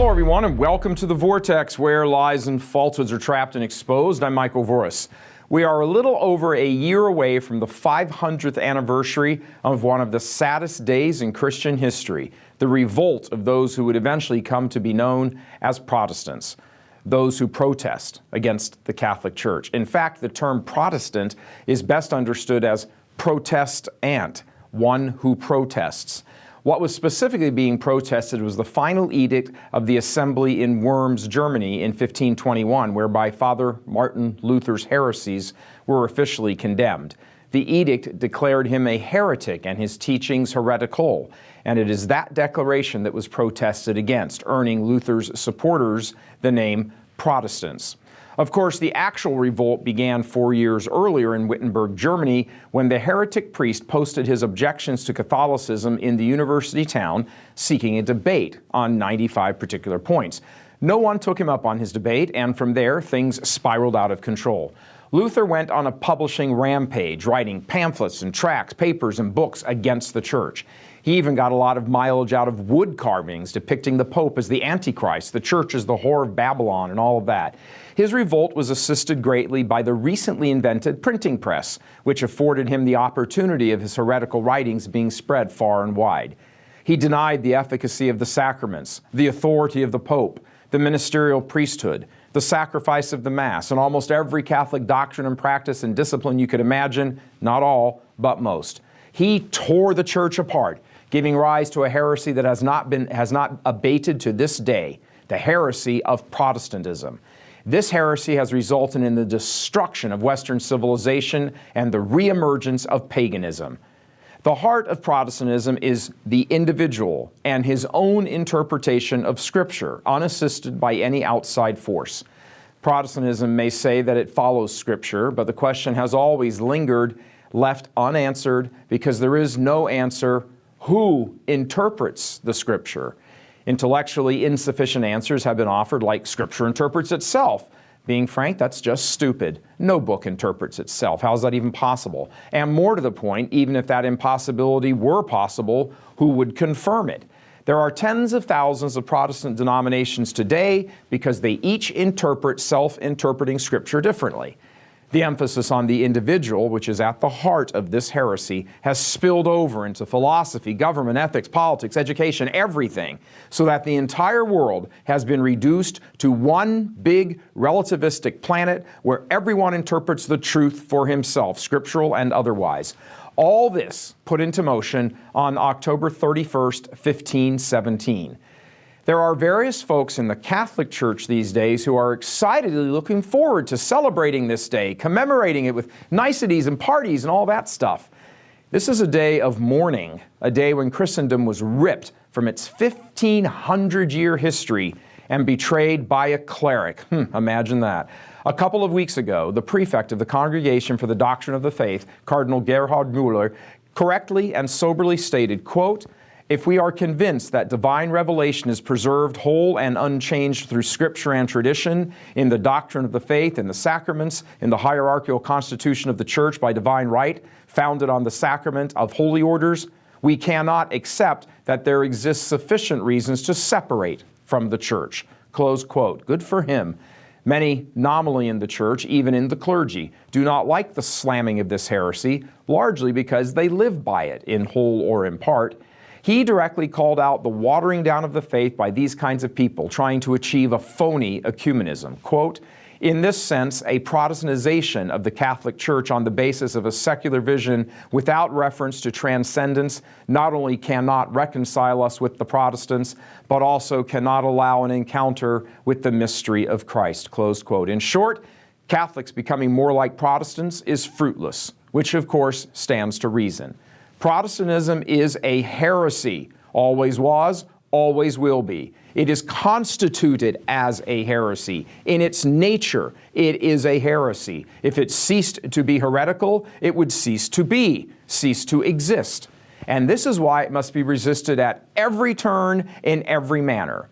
Hello, everyone, and welcome to The Vortex, where lies and falsehoods are trapped and exposed. I'm Michael Voris. We are a little over a year away from the 500th anniversary of one of the saddest days in Christian history, the revolt of those who would eventually come to be known as Protestants, those who protest against the Catholic Church. In fact, the term Protestant is best understood as protestant, one who protests. What was specifically being protested was the final edict of the assembly in Worms, Germany in 1521, whereby Father Martin Luther's heresies were officially condemned. The edict declared him a heretic and his teachings heretical, and it is that declaration that was protested against, earning Luther's supporters the name Protestants. Of course, the actual revolt began 4 years earlier in Wittenberg, Germany, when the heretic priest posted his objections to Catholicism in the university town, seeking a debate on 95 particular points. No one took him up on his debate, and from there, things spiraled out of control. Luther went on a publishing rampage, writing pamphlets and tracts, papers and books against the church. He even got a lot of mileage out of wood carvings depicting the Pope as the Antichrist, the church as the whore of Babylon, and all of that. His revolt was assisted greatly by the recently invented printing press, which afforded him the opportunity of his heretical writings being spread far and wide. He denied the efficacy of the sacraments, the authority of the Pope, the ministerial priesthood, the sacrifice of the Mass, and almost every Catholic doctrine and practice and discipline you could imagine, not all, but most. He tore the church apart, giving rise to a heresy that has not abated to this day, the heresy of Protestantism. This heresy has resulted in the destruction of Western civilization and the reemergence of paganism. The heart of Protestantism is the individual and his own interpretation of Scripture, unassisted by any outside force. Protestantism may say that it follows Scripture, but the question has always lingered, left unanswered, because there is no answer: who interprets the Scripture? Intellectually insufficient answers have been offered, like Scripture interprets itself. Being frank, that's just stupid. No book interprets itself. How is that even possible? And more to the point, even if that impossibility were possible, who would confirm it? There are tens of thousands of Protestant denominations today because they each interpret self-interpreting Scripture differently. The emphasis on the individual, which is at the heart of this heresy, has spilled over into philosophy, government, ethics, politics, education, everything, so that the entire world has been reduced to one big relativistic planet where everyone interprets the truth for himself, scriptural and otherwise. All this put into motion on October 31st, 1517. There are various folks in the Catholic Church these days who are excitedly looking forward to celebrating this day, commemorating it with niceties and parties and all that stuff. This is a day of mourning, a day when Christendom was ripped from its 1,500-year history and betrayed by a cleric. Imagine that. A couple of weeks ago, the prefect of the Congregation for the Doctrine of the Faith, Cardinal Gerhard Müller, correctly and soberly stated, quote, "If we are convinced that divine revelation is preserved whole and unchanged through Scripture and tradition, in the doctrine of the faith, in the sacraments, in the hierarchical constitution of the Church by divine right, founded on the sacrament of holy orders, we cannot accept that there exists sufficient reasons to separate from the Church." Close quote. Good for him. Many nominally in the Church, even in the clergy, do not like the slamming of this heresy, largely because they live by it, in whole or in part. He directly called out the watering down of the faith by these kinds of people trying to achieve a phony ecumenism. Quote, "In this sense, a Protestantization of the Catholic Church on the basis of a secular vision without reference to transcendence not only cannot reconcile us with the Protestants, but also cannot allow an encounter with the mystery of Christ." Close quote. In short, Catholics becoming more like Protestants is fruitless, which of course stands to reason. Protestantism is a heresy, always was, always will be. It is constituted as a heresy. In its nature, it is a heresy. If it ceased to be heretical, it would cease to exist. And this is why it must be resisted at every turn, in every manner.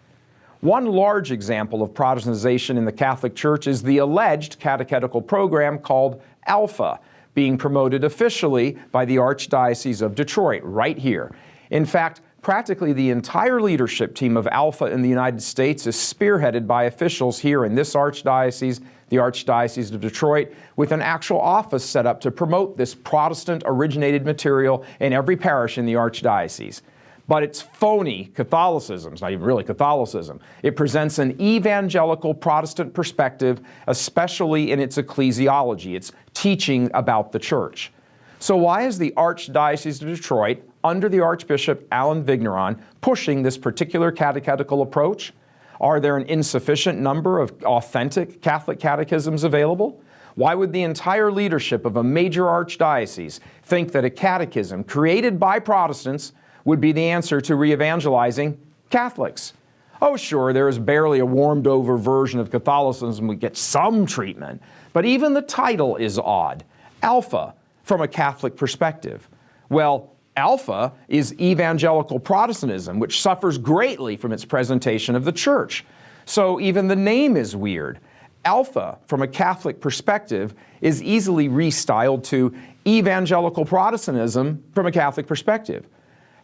One large example of Protestantization in the Catholic Church is the alleged catechetical program called Alpha, being promoted officially by the Archdiocese of Detroit, right here. In fact, Practically the entire leadership team of Alpha in the United States is spearheaded by officials here in this archdiocese, the Archdiocese of Detroit, with an actual office set up to promote this Protestant-originated material in every parish in the archdiocese. But it's phony Catholicism. It's not even really Catholicism. It presents an evangelical Protestant perspective, especially in its ecclesiology, its teaching about the church. So why is the Archdiocese of Detroit, under the Archbishop Alan Vigneron, pushing this particular catechetical approach? Are there an insufficient number of authentic Catholic catechisms available? Why would the entire leadership of a major archdiocese think that a catechism created by Protestants would be the answer to re-evangelizing Catholics? Oh, sure, there is barely a warmed-over version of Catholicism would get some treatment, but even the title is odd. Alpha, from a Catholic perspective. Well, Alpha is evangelical Protestantism, which suffers greatly from its presentation of the church. So even the name is weird. Alpha, from a Catholic perspective, is easily restyled to evangelical Protestantism from a Catholic perspective.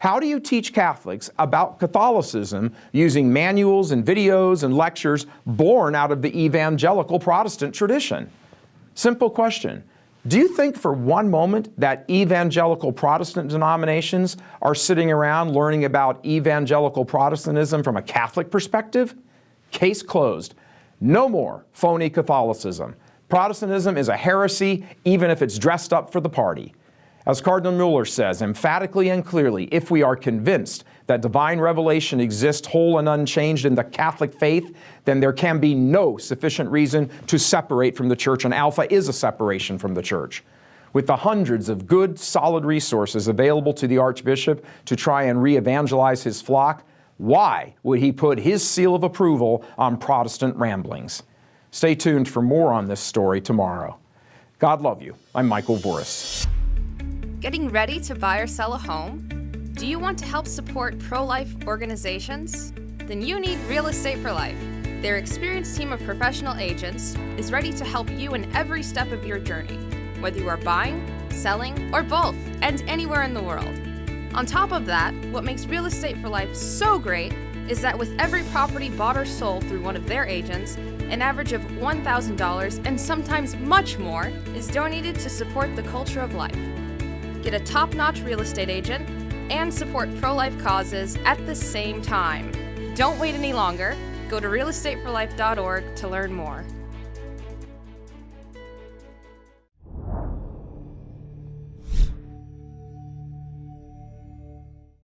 How do you teach Catholics about Catholicism using manuals and videos and lectures born out of the evangelical Protestant tradition? Simple question. Do you think for one moment that evangelical Protestant denominations are sitting around learning about evangelical Protestantism from a Catholic perspective? Case closed. No more phony Catholicism. Protestantism is a heresy, even if it's dressed up for the party. As Cardinal Mueller says emphatically and clearly, if we are convinced that divine revelation exists whole and unchanged in the Catholic faith, then there can be no sufficient reason to separate from the Church, and Alpha is a separation from the Church. With the hundreds of good, solid resources available to the Archbishop to try and re-evangelize his flock, why would he put his seal of approval on Protestant ramblings? Stay tuned for more on this story tomorrow. God love you. I'm Michael Voris. Getting ready to buy or sell a home? Do you want to help support pro-life organizations? Then you need Real Estate for Life. Their experienced team of professional agents is ready to help you in every step of your journey, whether you are buying, selling, or both, and anywhere in the world. On top of that, what makes Real Estate for Life so great is that with every property bought or sold through one of their agents, an average of $1,000 and sometimes much more is donated to support the culture of life. Get a top-notch real estate agent and support pro-life causes at the same time. Don't wait any longer. Go to realestateforlife.org to learn more.